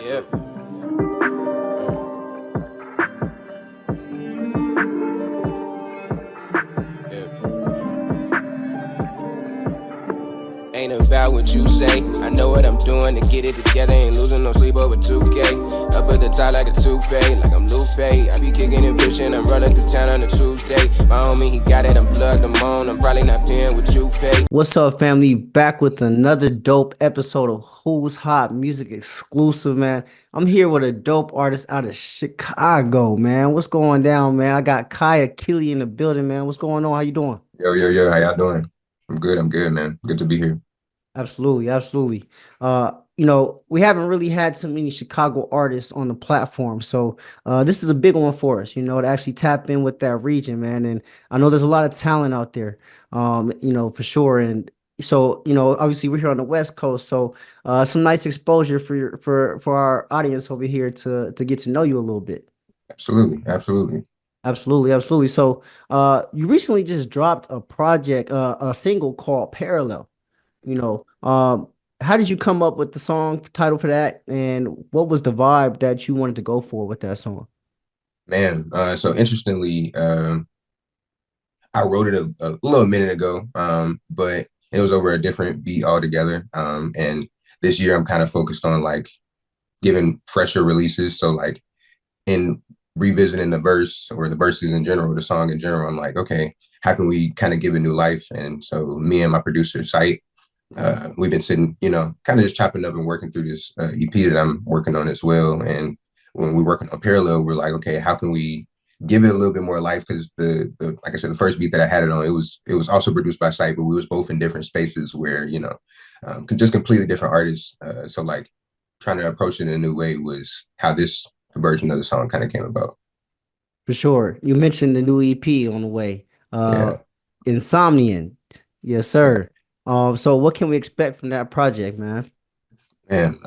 Yeah. Yeah. Ain't about what you say. I know what I'm doing to get it together. Ain't losing no sleep over 2K. Up at the top like a toupee, like I'm Lupe. I be kicking and pushing. I'm running through town on a Tuesday. My homie, he got it. I'm plugged. I'm on. I'm probably not paying what you pay. What's up, family? Back with another dope episode of Who's Hot Music Exclusive, man. I'm here with a dope artist out of Chicago, man. What's going down, man? I got Kai Akili in the building, man. What's going on? How you doing? Yo, how y'all doing? I'm good, man. Good to be here. Absolutely, absolutely. We haven't really had so many Chicago artists on the platform, so this is a big one for us, to actually tap in with that region, man. And I know there's a lot of talent out there, for sure. And so, obviously we're here on the West Coast, so some nice exposure for our audience over here to get to know you a little bit. Absolutely. Absolutely, absolutely. So, you recently just dropped a project, a single called Parallel. You know, how did you come up with the song title for that, and what was the vibe that you wanted to go for with that song? Man, so interestingly, I wrote it a little minute ago, but it was over a different beat altogether. And this year I'm kind of focused on like giving fresher releases. So like in revisiting the verse or the verses in general, the song in general, I'm like, okay, how can we kind of give it new life? And so me and my producer, Sight, we've been sitting, kind of just chopping up and working through this EP that I'm working on as well. And when we're working on Parallel, we're like, okay, how can we give it a little bit more life? Because the like I said, the first beat that I had it on, it was also produced by Sight, but we was both in different spaces where just completely different artists. So like trying to approach it in a new way was how this version of the song kind of came about. For sure. You mentioned the new EP on the way. Yeah, Insomniac. Yes, yeah, sir. So what can we expect from that project, man? man.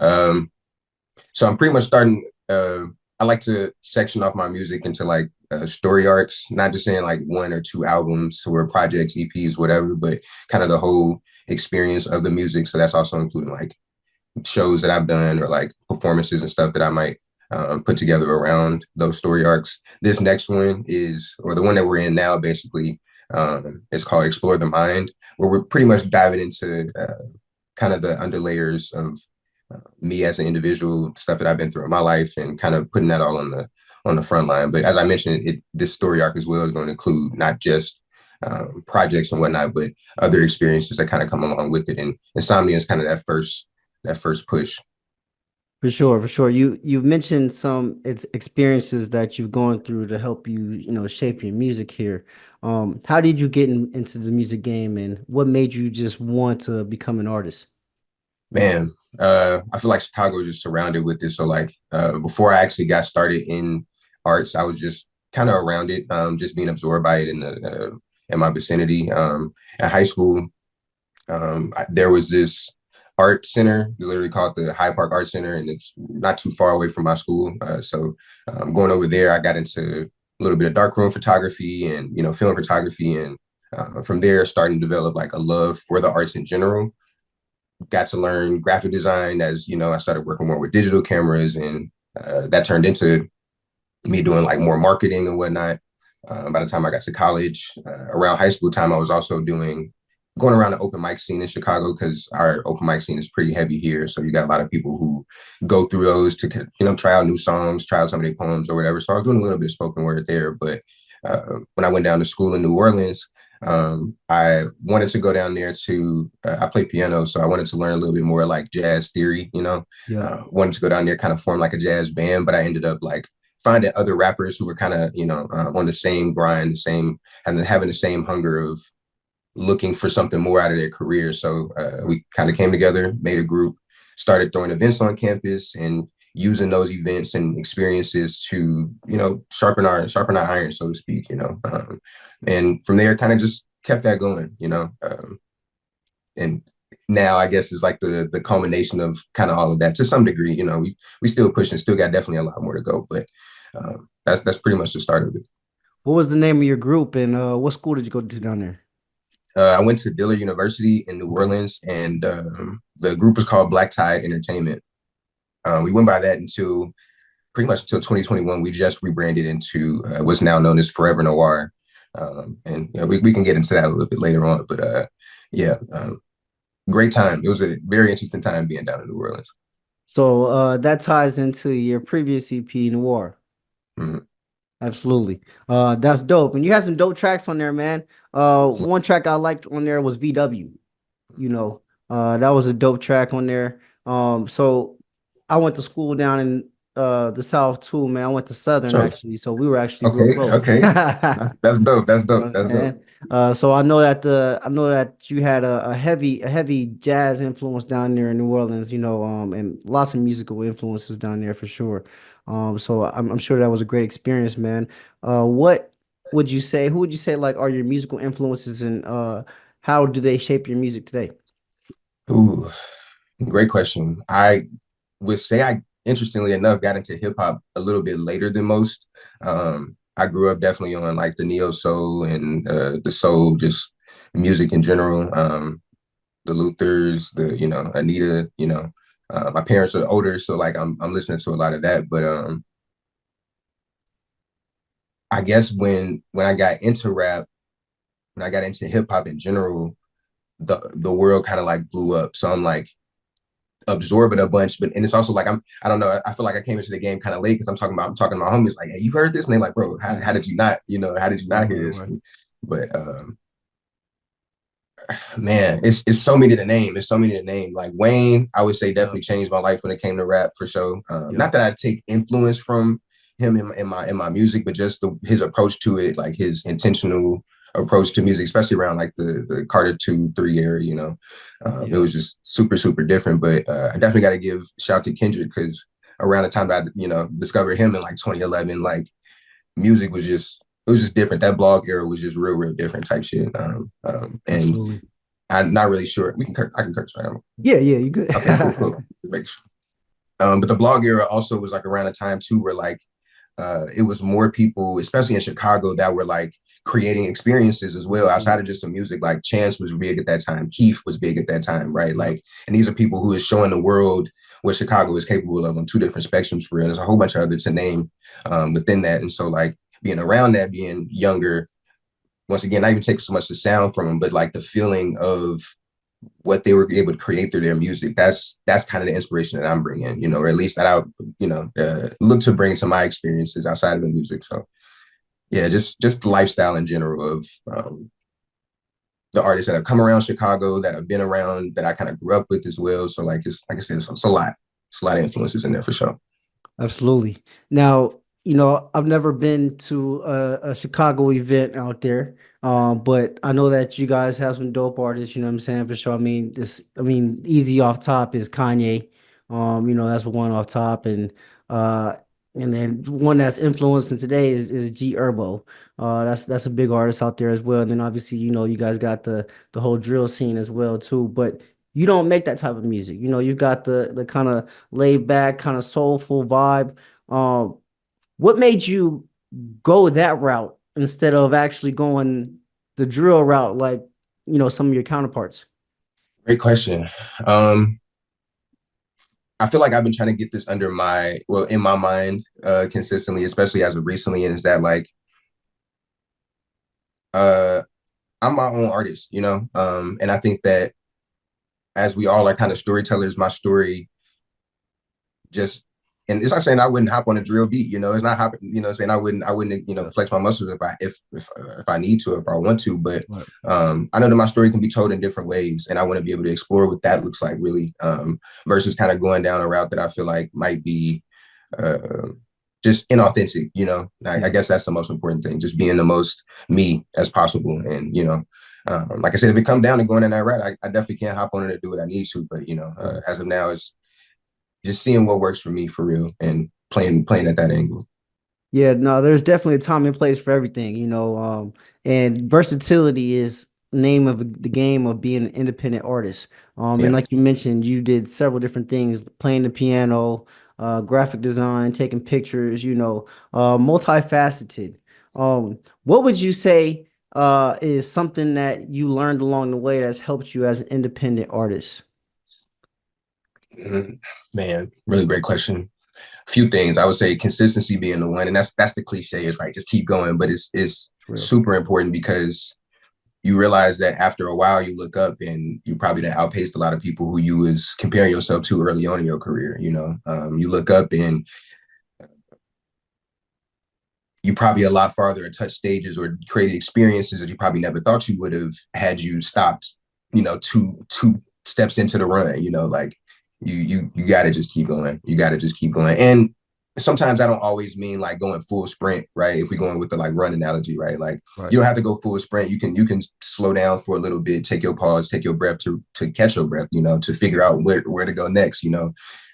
So I'm pretty much starting. I like to section off my music into like story arcs, not just saying like one or two albums or projects, EPs, whatever, but kind of the whole experience of the music. So that's also including like shows that I've done or like performances and stuff that I might put together around those story arcs. This next one is, or the one that we're in now, basically, is called Explore the Mind, where we're pretty much diving into kind of the underlayers of me as an individual, stuff that I've been through in my life, and kind of putting that all on the front line. But as I mentioned, this story arc as well is going to include not just projects and whatnot, but other experiences that kind of come along with it. And Insomnia is kind of that first push. For sure, for sure. You've mentioned some experiences that you've gone through to help you, shape your music here. How did you get into the music game, and what made you just want to become an artist? Man, I feel like Chicago is just surrounded with this. So like before I actually got started in arts, I was just kind of around it, just being absorbed by it in my vicinity. At high school, there was this art center, literally called the Hyde Park Art Center, and it's not too far away from my school. So going over there, I got into a little bit of darkroom photography and film photography, and from there, starting to develop like a love for the arts in general. Got to learn graphic design as I started working more with digital cameras, and that turned into me doing like more marketing and whatnot. By the time I got to college, around high school time, I was also going around the open mic scene in Chicago, because our open mic scene is pretty heavy here. So you got a lot of people who go through those to try out new songs, try out some of their poems or whatever. So I was doing a little bit of spoken word there. But when I went down to school in New Orleans, I wanted to go down there to I play piano, so I wanted to learn a little bit more like jazz theory. Yeah. Wanted to go down there, kind of form like a jazz band, but I ended up like finding other rappers who were kind of on the same grind, the same, and having the same hunger of looking for something more out of their career. So we kind of came together, made a group, started throwing events on campus, and using those events and experiences to sharpen our iron, so to speak. And from there, kind of just kept that going. And now I guess it's like the culmination of kind of all of that to some degree. We still pushing, still got definitely a lot more to go, but that's pretty much the start of it. What was the name of your group, and what school did you go to down there? I went to Dillard University in New Okay. Orleans, and the group was called Black Tide Entertainment. We went by that until pretty much until 2021. We just rebranded into what's now known as Forever Noir. And you know, we can get into that a little bit later on. But yeah, great time. It was a very interesting time being down in New Orleans. So that ties into your previous EP, Noir. Mhm. Absolutely. That's dope. And you had some dope tracks on there, man. One track I liked on there was VW. You know, that was a dope track on there. So I went to school down in the South too, man. I went to Southern Sure. actually, so we were actually real Okay. close. Okay. That's dope. That's You know what dope. I'm That's dope. saying? So I know that you had a heavy jazz influence down there in New Orleans, and lots of musical influences down there for sure. So I'm sure that was a great experience, man. What would you say? Who would you say like are your musical influences, and how do they shape your music today? Ooh, great question. I would say I, interestingly enough, got into hip hop a little bit later than most. I grew up definitely on like the neo soul and the soul, just music in general. The Luthers, the Anita. My parents are older, so like I'm listening to a lot of that. But I guess when I got into rap, when I got into hip hop in general, the world kind of like blew up. So I'm like absorbing a bunch, but and it's also like I don't know. I feel like I came into the game kind of late because I'm talking to my homies like, hey, you heard this? And they're like, bro, how did you not? How did you Right, not hear right, this? right. But man, it's so many to name. It's so many to name. Like Wayne, I would say Yeah, definitely changed my life when it came to rap for sure. yeah, Not that I take influence from him in my music, but just his approach to it, like his intentional approach to music, especially around like the Carter 2, 3 era. It yeah. was just super super different. But I definitely got to give shout to Kendrick because around the time that I discovered him in like 2011, like music was just it was just different. That blog era was just real different type shit. And Absolutely. I'm not really sure. We can curse. I can curse, right? Yeah, yeah, you good. Okay, cool. Make sure. But the blog era also was like around a time too where like it was more people, especially in Chicago, that were like creating experiences as well outside of just the music. Like Chance was big at that time, Keith was big at that time, right? Yeah, Like, and these are people who is showing the world what Chicago is capable of on two different spectrums for real. There's a whole bunch of others to name within that, and so like being around that, being younger, once again, not even taking so much the sound from them, but like the feeling of what they were able to create through their music. That's kind of the inspiration that I'm bringing, or at least that I, look to bring to my experiences outside of the music. So yeah, just the lifestyle in general of the artists that have come around Chicago, that have been around, that I kind of grew up with as well. So like it's like I said, it's a lot. It's a lot of influences in there for sure. absolutely. Now, I've never been to a Chicago event out there, but I know that you guys have some dope artists. You know what I'm saying for sure. Easy off top is Kanye. That's one off top, uh, and then one that's influencing today is G Herbo. That's a big artist out there as well. And then obviously, you guys got the whole drill scene as well too. But you don't make that type of music. You've got the kind of laid back, kind of soulful vibe. Um, what made you go that route instead of actually going the drill route like, some of your counterparts? Great question. Um, I feel like I've been trying to get this in my mind consistently, especially as of recently, and is that like uh I'm my own artist, and I think that as we all are kind of storytellers, my story just and it's not saying I wouldn't hop on a drill beat, it's not hopping, saying I wouldn't, Yeah. flex my muscles if I need to, if I want to, but Right. I know that my story can be told in different ways, and I want to be able to explore what that looks like really, versus kind of going down a route that I feel like might be uh just inauthentic, I Yeah. guess that's the most important thing, just being the most me as possible. And like I said, if it come down to going in that route, I definitely can't hop on it and do what I need to, but Right. as of now, it's just seeing what works for me for real and playing at that angle. Yeah, no, there's definitely a time and place for everything, and versatility is name of the game of being an independent artist. And Yeah. like you mentioned, you did several different things, playing the piano, graphic design, taking pictures, multifaceted. What would you say is something that you learned along the way that's helped you as an independent artist? Mhm. Man, really great question. A few things I would say, consistency being the one, and that's the cliche is right. Just keep going, but it's For real. super important because you realize that after a while you look up and you probably done outpaced a lot of people who you was comparing yourself to early on in your career. You look up and you probably a lot farther and touch stages or created experiences that you probably never thought you would have had you stopped, two steps into the run, like you gotta just keep going. You gotta just keep going. And sometimes I don't always mean like going full sprint, right? If we're going with the like run analogy, right? Like Right. you don't have to go full sprint. You can slow down for a little bit, take your pause, take your breath to catch your breath, to figure out where to go next.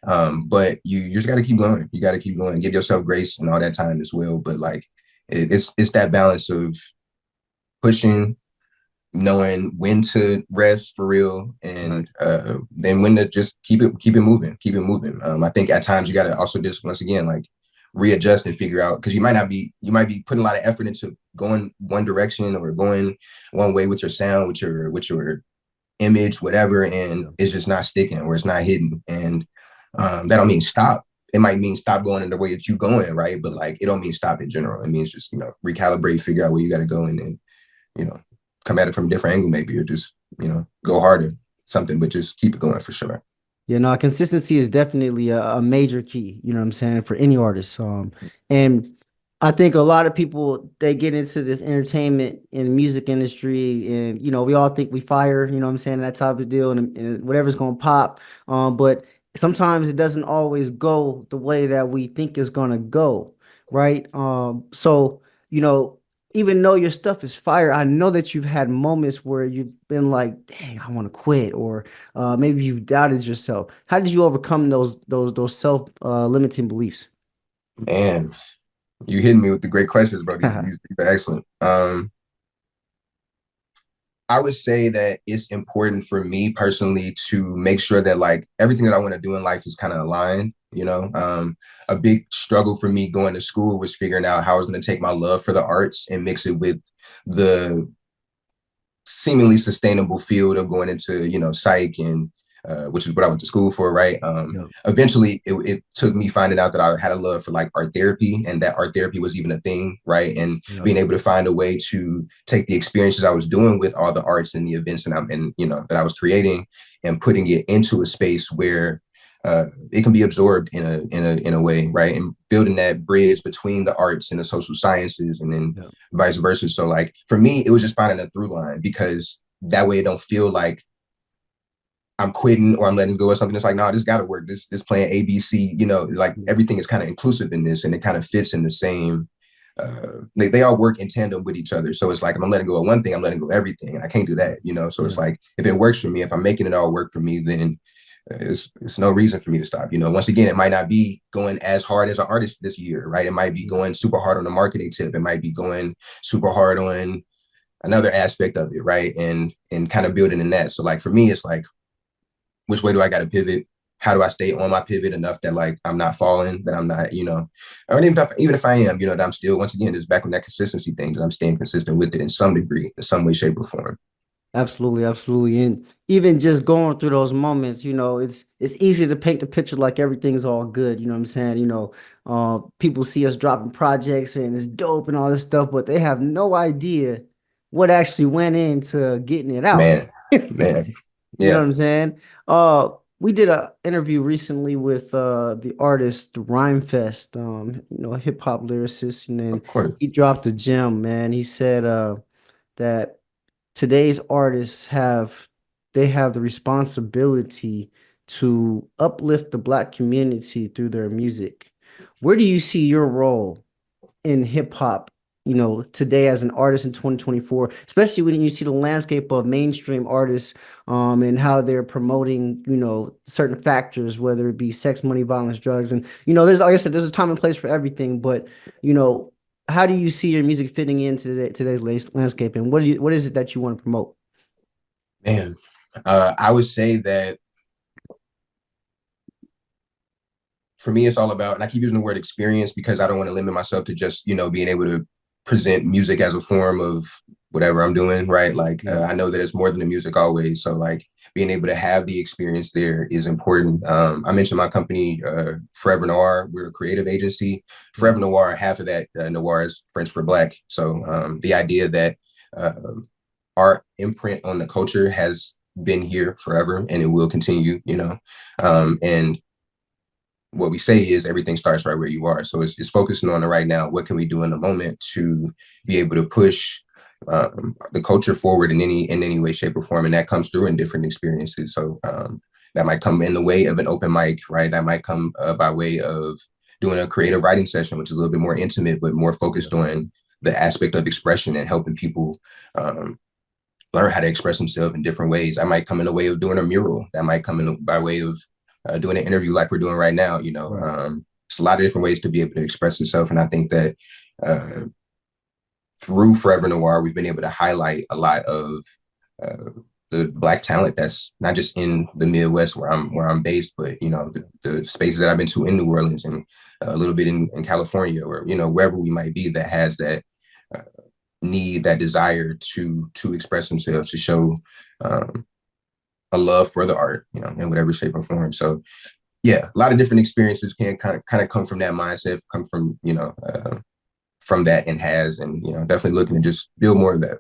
But you just got to keep going. You got to keep going. Give yourself grace and all that time as well. But like it's that balance of pushing, knowing when to rest for real, Right. and then when to just keep it moving, keep it moving. I think at times you got to also just once again like readjust and figure out because you might be putting a lot of effort into going one direction or going one way with your sound, with your image, whatever, and Yeah. it's just not sticking or it's not hitting. And that don't mean stop. It might mean stop going in the way that you going, right? But like it don't mean stop in general. It means just, recalibrate, figure out where you gotta go and then, you know, come at it from a different angle maybe or just, go harder, something, but just keep it going for sure. Yeah, no, consistency is definitely a major key, you know what I'm saying, for any artist. And I think a lot of people they get into this entertainment and music industry, and we all think we fire, you know what I'm saying, that type of deal, and whatever's gonna pop. But sometimes it doesn't always go the way that we think it's gonna go, right? So you know, even though your stuff is fire, I know that you've had moments where you've been like, dang, I want to quit, or maybe you've doubted yourself. How did you overcome those self limiting beliefs? And you hitting me with the great questions, bro. These are excellent. I would say that it's important for me personally to make sure that like everything that I want to do in life is kind of aligned. A big struggle for me going to school was figuring out how I was going to take my love for the arts and mix it with the seemingly sustainable field of going into, psych and which is what I went to school for, right? Yeah, Eventually, it took me finding out that I had a love for like art therapy and that art therapy was even a thing, right? And yeah, being able to find a way to take the experiences I was doing with all the arts and the events that I was creating and putting it into a space where it can be absorbed in a way, right? And building that bridge between the arts and the social sciences, and then yeah, vice versa. So, like for me, it was just finding a through line because that way it don't feel like I'm quitting or I'm letting go of something. It's like, no, this got to work. This plan ABC, like everything is kind of inclusive in this, and it kind of fits in the same. They all work in tandem with each other. So it's like if I'm letting go of one thing, I'm letting go of everything, and I can't do that. So it's yeah, like if it works for me, if I'm making it all work for me, then it's no reason for me to stop. Once again, it might not be going as hard as an artist this year, right? It might be going super hard on the marketing tip. It might be going super hard on another aspect of it, right? And kind of building in that. So like for me, it's like which way do I got to pivot? How do I stay on my pivot enough that like I'm not falling, that I'm not, or even if I am, that I'm still once again just back on that consistency thing, that I'm staying consistent with it in some degree, in some way, shape, or form. absolutely, absolutely. And even just going through those moments, it's easy to paint the picture like everything's all good. You know what I'm saying? People see us dropping projects and it's dope and all this stuff, but they have no idea what actually went into getting it out. Man, man, You know what yeah, I'm saying? We did a interview recently with the artist Rhymefest, a hip hop lyricist, and then of course, he dropped a gem, man. He said that today's artists have the responsibility to uplift the black community through their music. Where do you see your role in hip hop, today as an artist in 2024, especially when you see the landscape of mainstream artists, and how they're promoting, certain factors, whether it be sex, money, violence, drugs, and there's like I said, there's a time and place for everything, but you know, how do you see your music fitting into today's landscape, and what is it that you want to promote? man. I would say that for me, it's all about, and I keep using the word experience because I don't want to limit myself to just, being able to present music as a form of whatever I'm doing, right? Like Yeah. I know that it's more than the music always. So like being able to have the experience there is important. I mentioned my company, Forever Noir. We're a creative agency. Forever Noir, half of that Noir is French for Black. So the idea that uh, our imprint on the culture has been here forever and it will continue, you know. And what we say is everything starts right where you are. So it's focusing on the right now. What can we do in the moment to be able to push the culture forward in any way, shape, or form? And that comes through in different experiences. So that might come in the way of an open mic, right? That might come by way of doing a creative writing session, which is a little bit more intimate, but more focused on the aspect of expression and helping people learn how to express themselves in different ways. That might come in the way of doing a mural. That might come in by way of doing an interview like we're doing right now. You know, it's a lot of different ways to be able to express yourself. And I think that through Forever Noir, we've been able to highlight a lot of the Black talent that's not just in the Midwest where I'm based, but you know the spaces that I've been to in New Orleans and a little bit in California, or you know wherever we might be that has that need, that desire to express themselves, to show a love for the art, you know, in whatever shape or form. So yeah, a lot of different experiences can kind of come from that mindset, come from, you know, from that, and you know, definitely looking to just build more of that.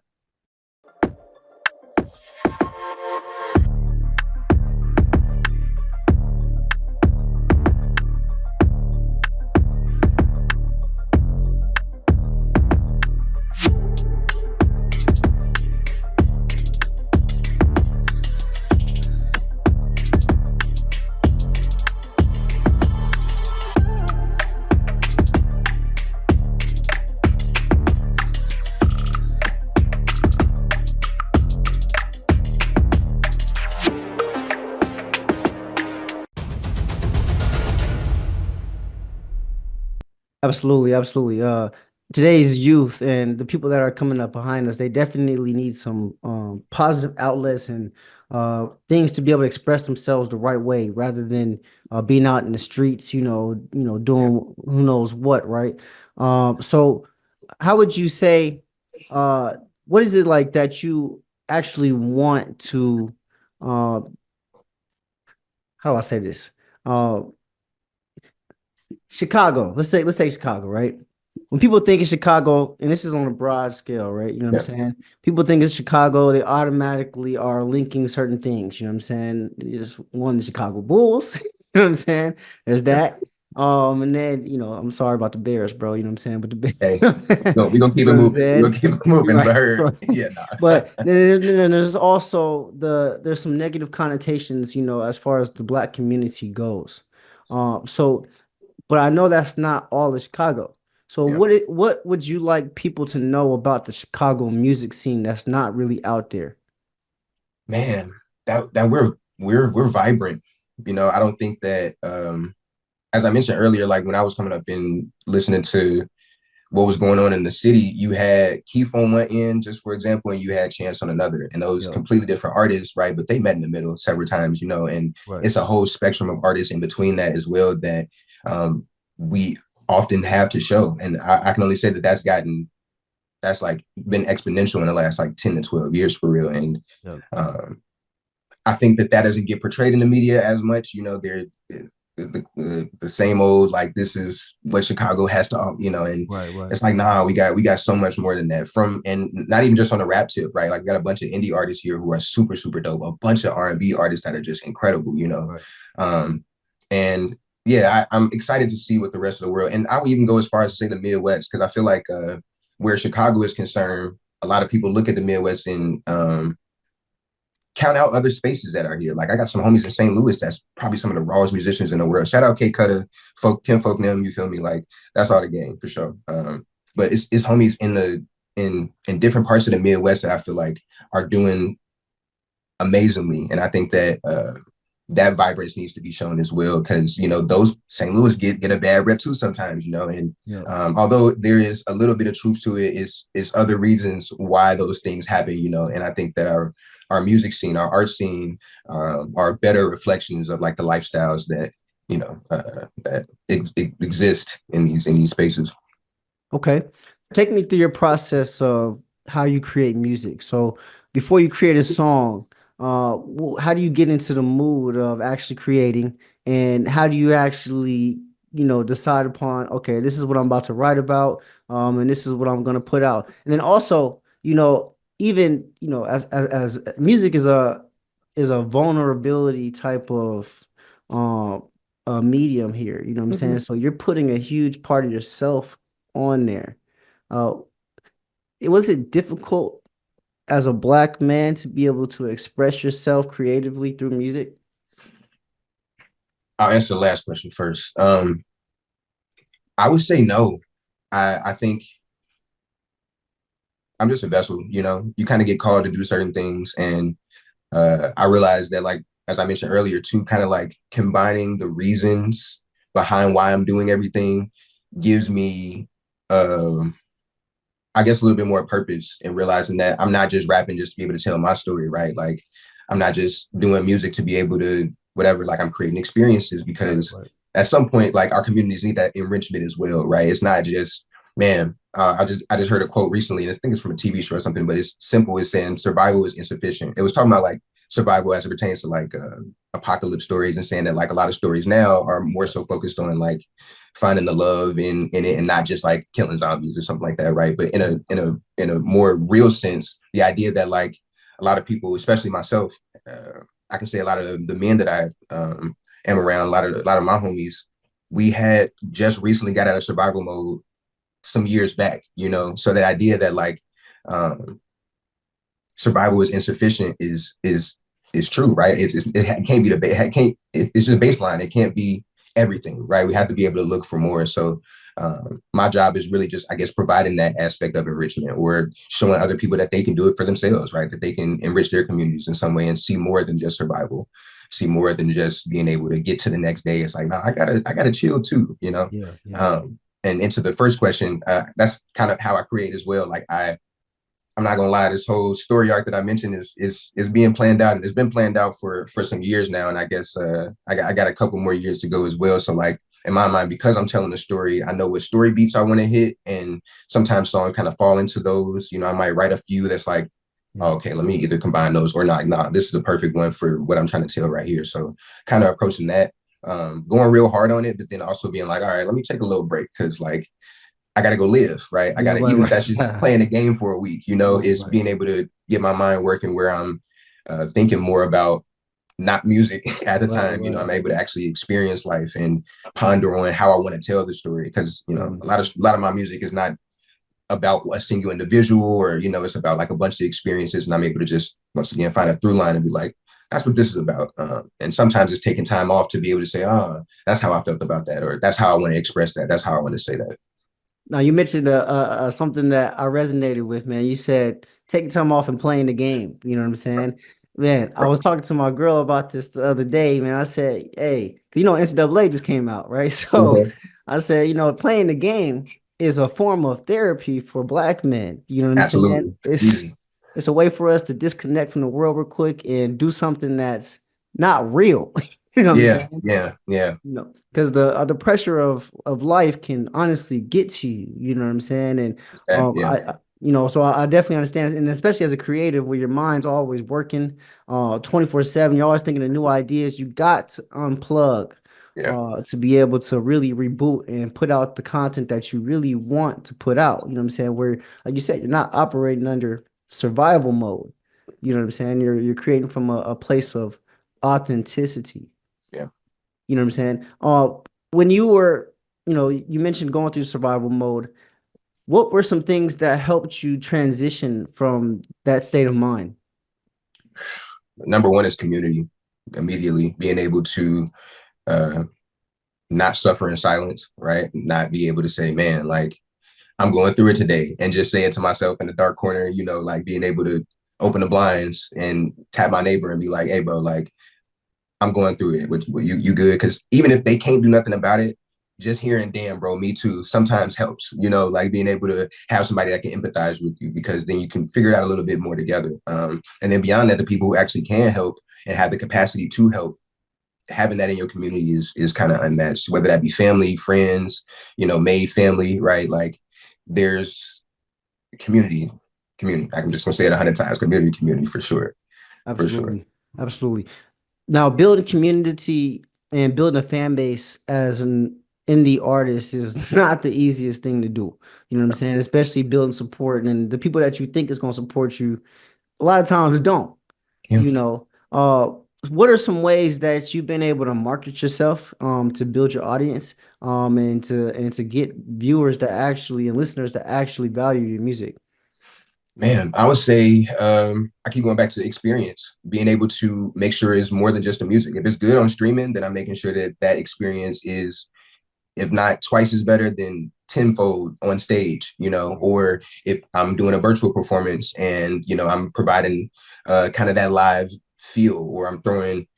Absolutely, absolutely. Today's youth and the people that are coming up behind us, they definitely need some positive outlets and things to be able to express themselves the right way, rather than being out in the streets, doing who knows what, right? So how would you say, what is it like that you actually want to, uh, how do I say this? Uh, Chicago. Let's take Chicago, right? When people think of Chicago, and this is on a broad scale, right? You know what I'm saying? People think it's Chicago, they automatically are linking certain things. You know what I'm saying? There's one, the Chicago Bulls. You know what I'm saying? There's that. And then, I'm sorry about the Bears, bro. You know what I'm saying? But the Bears, Hey, no, we're gonna you keep know it what I'm moving. We're saying? gonna keep it moving. Right, But right. yeah, nah. But then there's also there's some negative connotations, as far as the Black community goes. So but I know that's not all of Chicago. So Yeah. what would you like people to know about the Chicago music scene that's not really out there? Man, that we're vibrant. You know, I don't think that as I mentioned earlier, like when I was coming up and listening to what was going on in the city, you had Keith on one end, just for example, and you had Chance on another, and those Yeah, completely different artists, right? But they met in the middle several times, you know, and right. it's a whole spectrum of artists in between that as well that we often have to show. And I can only say that that's like been exponential in the last like 10 to 12 years for real. And Yeah. I think that doesn't get portrayed in the media as much. You know, the same old, like, this is what Chicago has to, you know, and Right. it's like, nah, we got so much more than that, from, and not even just on the rap tip, right? Like we got a bunch of indie artists here who are super, super dope, a bunch of R&B artists that are just incredible, you know? Right. And yeah, I'm excited to see what the rest of the world, and I would even go as far as to say the Midwest, because I feel like where Chicago is concerned, a lot of people look at the Midwest and count out other spaces that are here. Like I got some homies in St. Louis that's probably some of the rawest musicians in the world. Shout out K Cutter, Kim Folk them, you feel me? Like that's all the game for sure. But it's homies in different parts of the Midwest that I feel like are doing amazingly. And I think that that vibrance needs to be shown as well, because you know those St. Louis get a bad rep too sometimes, you know. And although there is a little bit of truth to it, it's other reasons why those things happen, you know. And I think that our music scene, our art scene, are better reflections of like the lifestyles that you know that exist in these spaces. Okay. Take me through your process of how you create music. So before you create a song, how do you get into the mood of actually creating, and how do you actually, decide upon, okay, this is what I'm about to write about, and this is what I'm going to put out. And then also, even, as music is a vulnerability type of um medium here, you know what I'm saying? Mhm. So you're putting a huge part of yourself on there. Uh, was it difficult as a black man to be able to express yourself creatively through music? I'll answer the last question first. I would say no. I think I'm just a vessel, you know. You kind of get called to do certain things, and I realized that, like as I mentioned earlier, too, kind of like combining the reasons behind why I'm doing everything gives me, um, I guess, a little bit more purpose in realizing that I'm not just rapping just to be able to tell my story, right? Like I'm not just doing music to be able to whatever. Like I'm creating experiences Right, because right. at some point, like our communities need that enrichment as well, right? It's not just man. I just heard a quote recently, and I think it's from a TV show or something, but it's simple. It's saying survival is insufficient. It was talking about like survival as it pertains to like apocalypse stories, and saying that like a lot of stories now are more so focused on like finding the love in it and not just like killing zombies or something like that, right? But in a more real sense, the idea that like a lot of people, especially myself, I can say a lot of the men that I am around, a lot of my homies, we had just recently got out of survival mode some years back, you know. So the idea that like um, survival is insufficient is true, right? It can't be it can't it's just baseline. It can't be everything, right? We have to be able to look for more. So my job is really just, I guess, providing that aspect of enrichment or showing other people that they can do it for themselves, right? That they can enrich their communities in some way and see more than just survival, see more than just being able to get to the next day. It's like, no, I gotta chill too, you know. Yeah, yeah. And into the first question, that's kind of how I create as well. Like I'm not gonna lie, this whole story arc that I mentioned is being planned out, and it's been planned out for some years now. And I guess I got a couple more years to go as well. So like in my mind, because I'm telling the story, I know what story beats I want to hit, and sometimes songs kind of fall into those. You know, I might write a few that's like, oh, Yeah. okay, let me either combine those or not. Nah, this is the perfect one for what I'm trying to tell right here. So kind of approaching that, going real hard on it, but then also being like, all right, let me take a little break because like I got to go live, right? I Yeah, got to, right, even if that's just right. playing a game for a week, you know, Right, it's right. being able to get my mind working where I'm thinking more about not music at the Right, time. You know, right. I'm able to actually experience life and ponder on how I want to tell the story. Because you know, Mm. a lot of my music is not about a single individual, or you know, it's about like a bunch of experiences, and I'm able to just once again find a through line and be like, that's what this is about. And sometimes it's taking time off to be able to say, oh, that's how I felt about that, or that's how I want to express that. That's how I want to say that. Now you mentioned something that I resonated with, man. You said taking time off and playing the game. You know what I'm saying? Man, I Right. was talking to my girl about this the other day, man. I said, hey, 'cause NCAA just came out, right? So Mhm. I said, playing the game is a form of therapy for black men. You know what I'm saying? Absolutely. It's Easy. it's a way for us to disconnect from the world real quick and do something that's not real. You know what I'm Yeah, saying? yeah, yeah. Because the pressure of life can honestly get to you. You know what I'm saying? And Yeah, so I definitely understand, and especially as a creative, where your mind's always working, 24/7. You're always thinking of new ideas. You got to unplug, yeah, to be able to really reboot and put out the content that you really want to put out. You know what I'm saying? Where, like you said, you're not operating under survival mode. You know what I'm saying? You're creating from a place of authenticity. yeah. You know what I'm saying? When you were, you mentioned going through survival mode. What were some things that helped you transition from that state of mind? Number one is community. Immediately being able to uh, not suffer in silence, right? Not be able to say, man, like I'm going through it today, and just say it to myself in the dark corner. You know, like being able to open the blinds and tap my neighbor and be like, hey, bro, like I'm going through it. Which you good? Because even if they can't do nothing about it, just hearing "damn, bro, me too" sometimes helps. You know, like being able to have somebody that can empathize with you, because then you can figure it out a little bit more together. And then beyond that, the people who actually can help and have the capacity to help, having that in your community is kind of unmatched. Whether that be family, friends, you know, made family, right? Like there's community. community. I'm just gonna say it 100 times. Community for sure, for sure. Absolutely. Absolutely. Now, building community and building a fan base as an indie artist is not the easiest thing to do. You know what I'm saying? Especially building support and the people that you think is going to support you a lot of times don't. Yeah. You know, what are some ways that you've been able to market yourself to build your audience and to get viewers that actually and listeners that actually value your music? Man, I would say I keep going back to the experience, being able to make sure it's more than just the music. If it's good on streaming, then I'm making sure that that experience is, if not twice as better, then tenfold on stage, you know, or if I'm doing a virtual performance and, you know, I'm providing kind of that live feel, or I'm throwing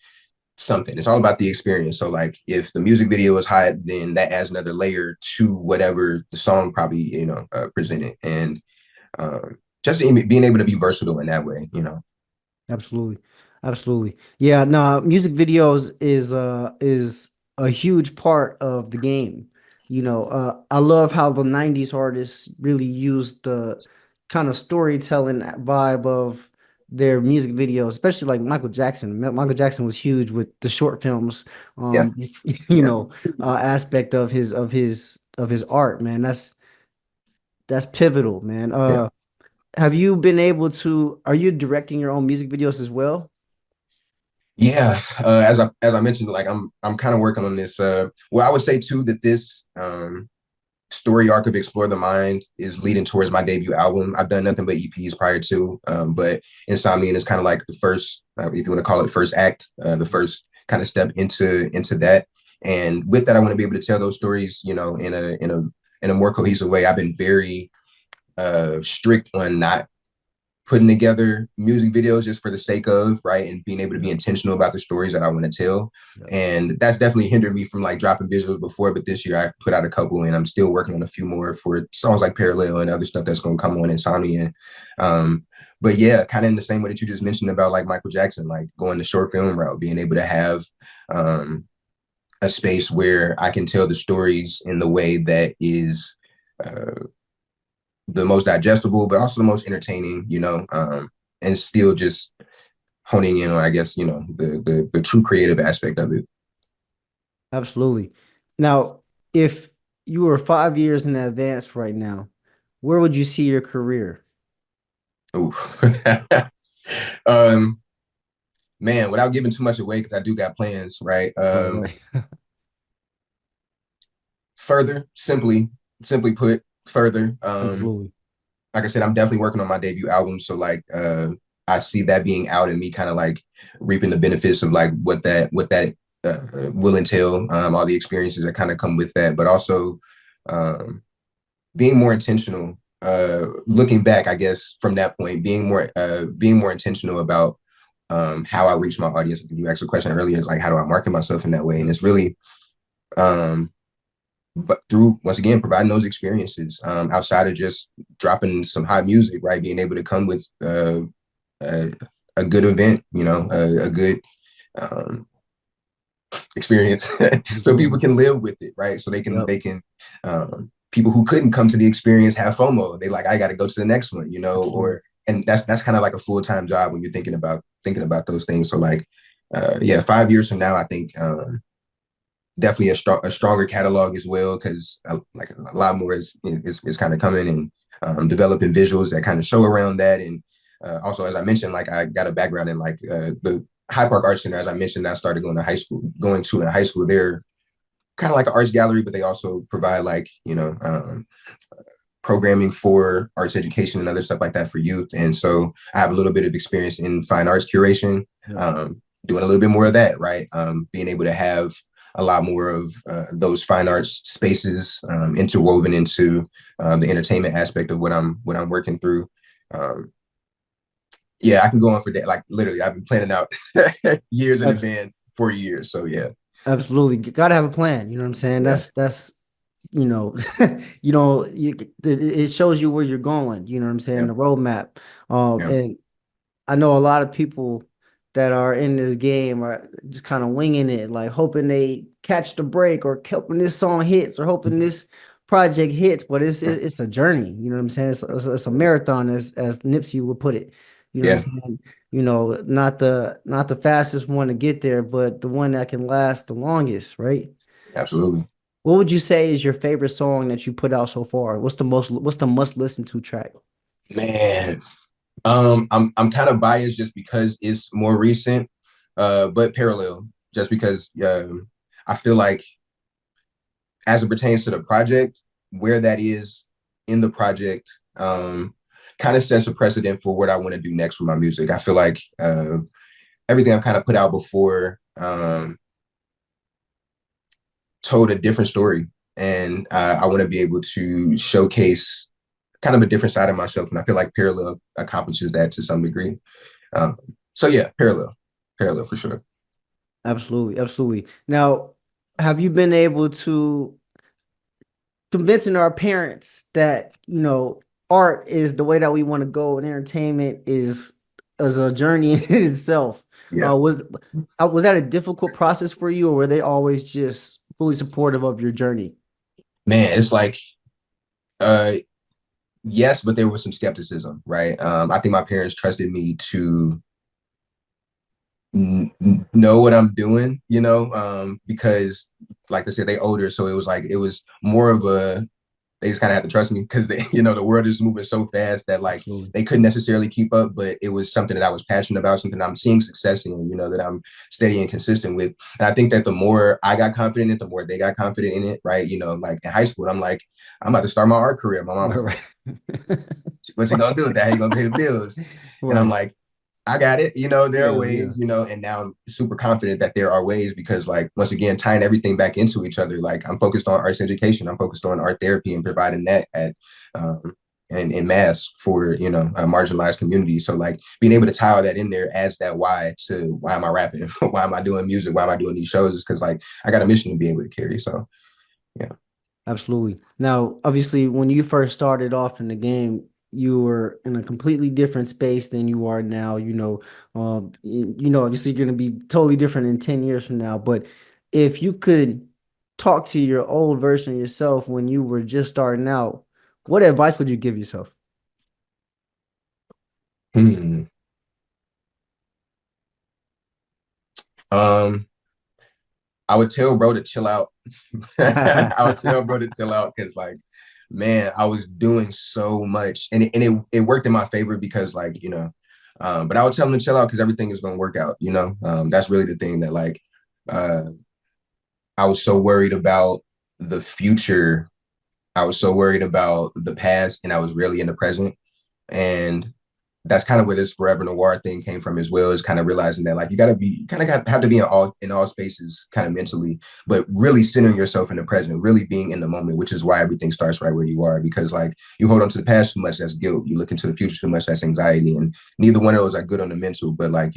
something. It's all about the experience. So like if the music video is hot, then that adds another layer to whatever the song probably, you know, presented. And just being able to be versatile in that way, you know. Absolutely. Absolutely. Yeah, no, music videos is a huge part of the game. I love how the 90s artists really used the kind of storytelling vibe of their music videos, especially like Michael Jackson. Michael Jackson was huge with the short films, Yeah, um, yeah, aspect of his art, man. That's pivotal, man. yeah. Have you been able to, are you directing your own music videos as well? Yeah, as I mentioned, like I'm kind of working on this. Well, I would say too that this story arc of Explore the Mind is leading towards my debut album. I've done nothing but EPs prior to, but Insomniac is kind of like the first, if you want to call it first act, the first kind of step into that. And with that, I want to be able to tell those stories, you know, in a more cohesive way. I've been very strict on not putting together music videos just for the sake of, right, and being able to be intentional about the stories that I want to tell. Yeah. And that's definitely hindered me from like dropping visuals before, but this year I put out a couple and I'm still working on a few more for songs like Parallel and other stuff that's going to come on Insomnia. um but yeah, kind of in the same way that you just mentioned about like Michael Jackson, like going the short film route, being able to have um a space where I can tell the stories in the way that is uh, the most digestible, but also the most entertaining, you know, and still just honing in on, I guess, you know, the true creative aspect of it. Absolutely. Now, if you were 5 years in advance right now, where would you see your career? Ooh. um, Man, without giving too much away, because I do got plans, right? Right, right. Further, simply put, further. Absolutely. Like I said, I'm definitely working on my debut album, so like I see that being out and me kind of like reaping the benefits of like what that will entail, all the experiences that kind of come with that, but also um, being more intentional. Looking back, I guess from that point, being more intentional about how I reach my audience. You asked a question earlier, is like how do I market myself in that way, and it's really um, but through, once again, providing those experiences outside of just dropping some hot music, right? Being able to come with a, a good event, you know, a good um, experience, so people Absolutely. can live with it, right? So Yep. they can people who couldn't come to the experience have FOMO. They like, I got to go to the next one, you know, Absolutely. or and that's kind of like a full-time job when you're thinking about those things. So like, yeah, 5 years from now, I think. Definitely a stronger catalog as well, because like a lot more is kind of coming, and developing visuals that kind of show around that. And also, as I mentioned, like I got a background in like the High Park Art Center. As I mentioned, I started going to in high school. They're kind of like an arts gallery, but they also provide like, you know, programming for arts education and other stuff like that for youth. And so I have a little bit of experience in fine arts curation, Yep. doing a little bit more of that, right? Being able to have a lot more of those fine arts spaces interwoven into the entertainment aspect of what I'm working through. Um, yeah, I can go on for that. Like literally, I've been planning out years in Abs- advance for years. So yeah, Absolutely. Gotta have a plan. You know what I'm saying? yeah, That's you know, it shows you where you're going, you know what I'm saying? yeah, The roadmap. yeah, And I know a lot of people that are in this game are just kind of winging it, like hoping they catch the break or hoping this song hits or hoping this project hits, but it's a journey. You know what I'm saying? It's a marathon, as Nipsey would put it. You know what I'm Yeah, saying? You know, not the fastest one to get there, but the one that can last the longest, right? absolutely. What would you say is your favorite song that you put out so far? What's the must listen to track? Man, I'm kind of biased just because it's more recent, but parallel, just because I feel like as it pertains to the project, where that is in the project, kind of sets a precedent for what I want to do next with my music. I feel like everything I've kind of put out before told a different story, and I want to be able to showcase kind of a different side of myself, and I feel like parallel accomplishes that to some degree. Um, so yeah, parallel for sure. Absolutely, absolutely. Now, have you been able to convincing our parents that, art is the way that we want to go and entertainment is a journey in itself? Yeah, Was that a difficult process for you, or were they always just fully supportive of your journey? man, it's like uh, yes, but there was some skepticism, right? I think my parents trusted me to know what I'm doing, because like I said, they older, so it was like it was more of a they just kind of had to trust me because they, the world is moving so fast that like Absolutely. they couldn't necessarily keep up, but it was something that I was passionate about, something I'm seeing success in, that I'm steady and consistent with. And I think that the more I got confident in it, the more they got confident in it, right? Like in high school, I'm like, I'm about to start my art career. My mom was Right, like, what you gonna do with that? How you gonna pay the bills? And I'm right. like, I got it. There are Yeah, yeah. ways, and now I'm super confident that there are ways because, like, once again, tying everything back into each other, like, I'm focused on arts education, I'm focused on art therapy and providing that at, and in mass for, a marginalized communities. So, like, being able to tie all that in there adds that why to why am I rapping? Why am I doing music? Why am I doing these shows? Is because, like, I got a mission to be able to carry. So, yeah. Absolutely. Now, obviously, when you first started off in the game, you were in a completely different space than you are now. Obviously, you're going to be totally different in 10 years from now. But if you could talk to your old version of yourself when you were just starting out, what advice would you give yourself? Hmm. Um, I would tell bro to chill out. I would tell bro to chill out because, like, man, I was doing so much, and it worked in my favor because, like, but I would tell him to chill out because everything is going to work out. That's really the thing that, like, uh, I was so worried about the future. I was so worried about the past, and I was really in the present. And that's kind of where this forever noir thing came from as well, is kind of realizing that like you kind of have to be in all spaces kind of mentally, but really centering yourself in the present, really being in the moment, which is why everything starts right where you are. Because like you hold on to the past too much, that's guilt. You look into the future too much, that's anxiety. And neither one of those are good on the mental, but like,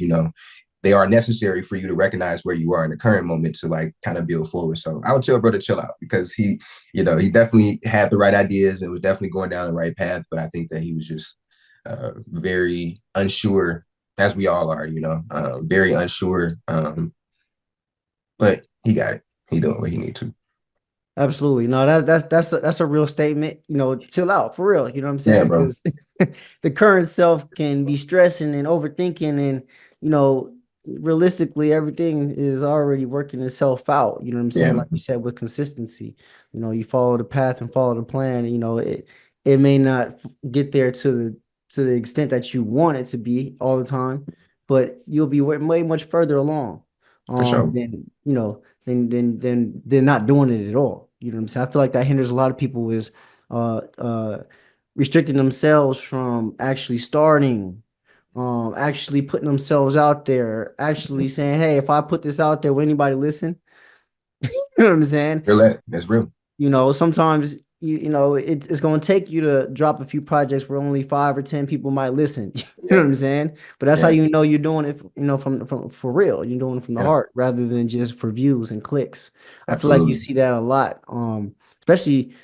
they are necessary for you to recognize where you are in the current moment to like kind of build forward. So I would tell bro to chill out because he definitely had the right ideas and was definitely going down the right path. But I think that he was just very unsure, as we all are, very unsure. But he got it. He doing what he need to. Absolutely. No, that's a real statement. Chill out for real. You know what I'm Yeah, saying? bro. Because the current self can be stressing and overthinking, and you know, realistically, everything is already working itself out. You know what I'm saying? Yeah, Like you said, with consistency. You follow the path and follow the plan. It may not get there to the extent that you want it to be all the time, but you'll be way much further along. for sure. Than than not doing it at all. You know what I'm saying? I feel like that hinders a lot of people is uh uh restricting themselves from actually starting, actually putting themselves out there, actually saying, hey, if I put this out there, will anybody listen? You know what I'm saying? Real that. That's real. Sometimes it's going to take you to drop a few projects where only 5 or 10 people might listen. You know Yeah, what I'm saying? But that's how yeah, you're doing it, from for real. You're doing it from the yeah. heart rather than just for views and clicks. I feel like you Absolutely. see that a lot, especially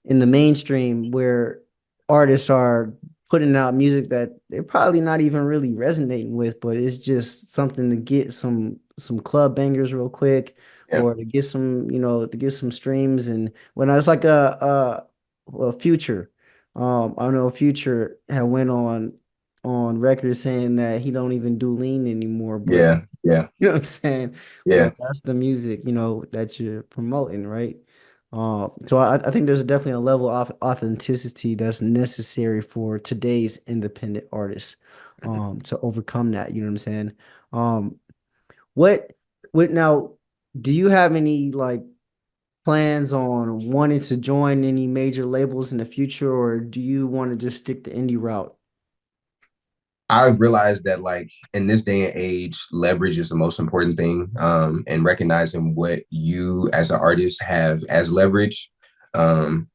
in the mainstream where artists are putting out music that they're probably not even really resonating with, but it's just something to get some club bangers real quick Yeah. or to get some streams. And when it's like Future. I know Future had went on record saying that he don't even do lean anymore, but Yeah, yeah, you know what I'm saying? yeah. That's the music, that you're promoting, right? So I think there's definitely a level of authenticity that's necessary for today's independent artists, Mhm. to overcome that, you know what I'm saying? Um, what, what now, do you have any like plans on wanting to join any major labels in the future, or do you want to just stick the indie route? I've realized that like in this day and age, leverage is the most important thing. And recognizing what you as an artist have as leverage. Um,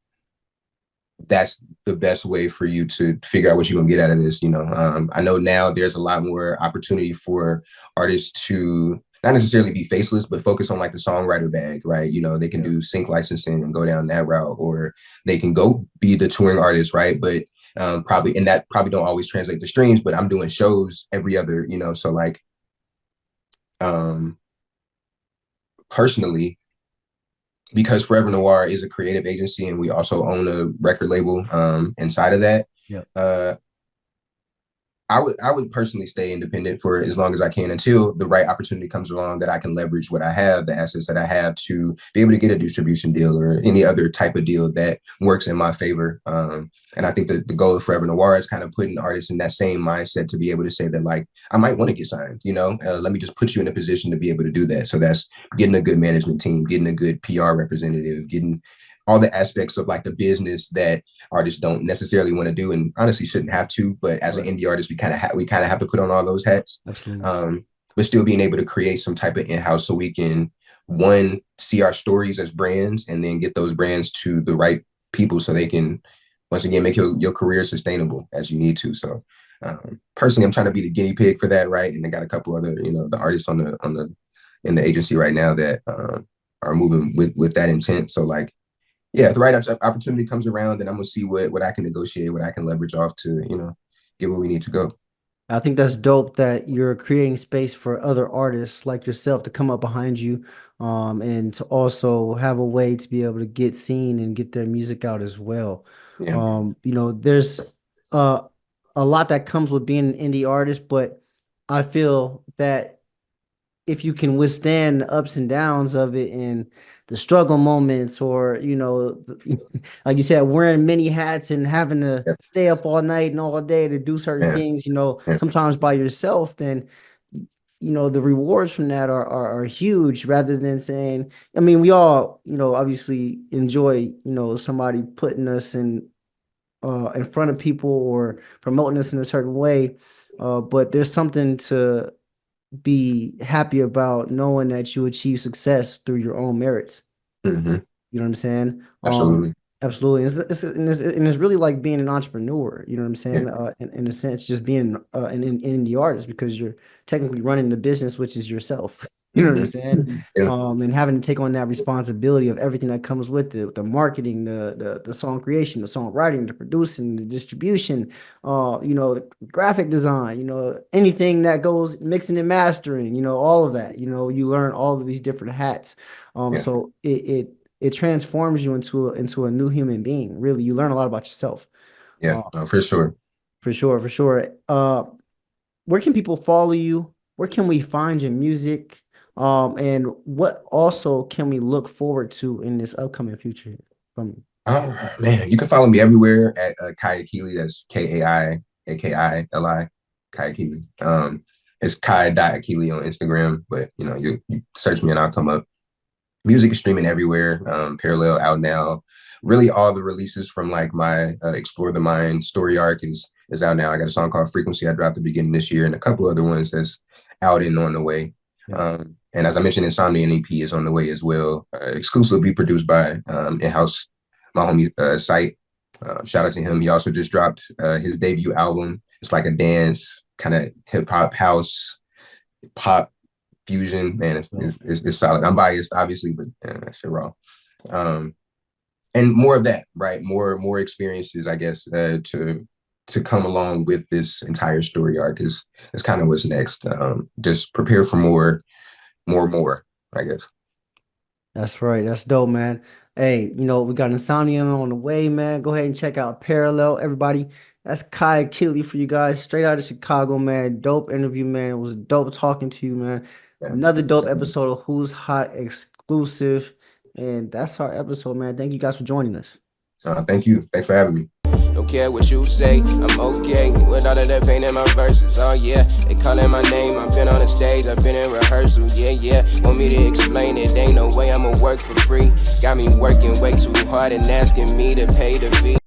that's the best way for you to figure out what you're gonna get out of this. I know now there's a lot more opportunity for artists to not necessarily be faceless, but focus on like the songwriter bag, right? They can Yeah, do sync licensing and go down that route, or they can go be the touring artist, right? But probably, and that probably don't always translate to streams, but I'm doing shows every other, so like um personally, because Forever Noir is a creative agency and we also own a record label inside of that. yeah, uh I would personally stay independent for as long as I can until the right opportunity comes along that I can leverage what I have, the assets that I have to be able to get a distribution deal or any other type of deal that works in my favor. And I think that the goal of Forever Noir is kind of putting artists in that same mindset to be able to say that like I might want to get signed. Let me just put you in a position to be able to do that. So that's getting a good management team, getting a good PR representative, getting all the aspects of like the business that artists don't necessarily want to do and honestly shouldn't have to. But as an right. indie artist, we kind of have to put on all those hats. Absolutely. But still being able to create some type of in-house so we can one see our stories as brands and then get those brands to the right people so they can once again make your career sustainable as you need to. So personally, I'm trying to be the guinea pig for that, right? And I got a couple other, the artists on the in the agency right now that are moving with that intent. So like yeah, if the right opportunity comes around, then I'm gonna see what I can negotiate, what I can leverage off to, get where we need to go. I think that's dope that you're creating space for other artists like yourself to come up behind you, and to also have a way to be able to get seen and get their music out as well. Yeah. There's uh, a lot that comes with being an indie artist, but I feel that if you can withstand the ups and downs of it and the struggle moments, or like you said, wearing many hats and having to Yeah. stay up all night and all day to do certain Yeah. things, Yeah. sometimes by yourself, then the rewards from that are huge, rather than saying, I mean, we all, obviously enjoy, somebody putting us in front of people or promoting us in a certain way. But there's something to be happy about knowing that you achieve success through your own merits. Hmm. You know what I'm saying? Absolutely. Absolutely. And it's really like being an entrepreneur, you know what I'm Yeah. saying? In a sense, just being an indie artist, because you're technically running the business, which is yourself. You know what I'm Hmm. saying? Yeah. And having to take on that responsibility of everything that comes with it, the marketing, the song creation, the songwriting, the producing, the distribution, the graphic design, anything that goes mixing and mastering, all of that. You learn all of these different hats. Yeah. So it transforms you into a new human being. Really, you learn a lot about yourself. Yeah. Uh, No, for sure. for sure, for sure. Where can people follow you? Where can we find your music? And what also can we look forward to in this upcoming future from you? Oh man, you can follow me everywhere at Kai Akili. That's Kaikili. Kai Akili. It's Kai.Akili on Instagram, but you search me and I'll come up. Music is streaming everywhere. Parallel out now. Really, all the releases from like my Explore the Mind story arc is out now. I got a song called Frequency I dropped at the beginning this year, and a couple other ones that's out and on the way. Yeah. And as I mentioned, Insomniac EP is on the way as well. Exclusively produced by in-house my homie Site. Shout out to him. He also just dropped his debut album. It's like a dance kind of hip hop house pop fusion. Man, it's solid. I'm biased, obviously, but that's raw. Um, and more of that, right? More experiences, I guess, to come along with this entire story arc is kind of what's next. Just prepare for more, I guess. That's right. That's dope, man. Hey, we got Insomnia on the way, man. Go ahead and check out Parallel, everybody. That's Kai Akili for you guys, straight out of Chicago, man. Dope interview, man. It was dope talking to you, man. Yeah, Another dope same. episode of Who's Hot exclusive. And that's our episode, man. Thank you guys for joining us. So thank you. Thanks for having me. Don't care what you say, I'm okay with all of that pain in my verses. Oh yeah, they calling my name. I've been on the stage, I've been in rehearsal. Yeah. Want me to explain it? Ain't no way I'ma work for free. Got me working way too hard and asking me to pay the fee.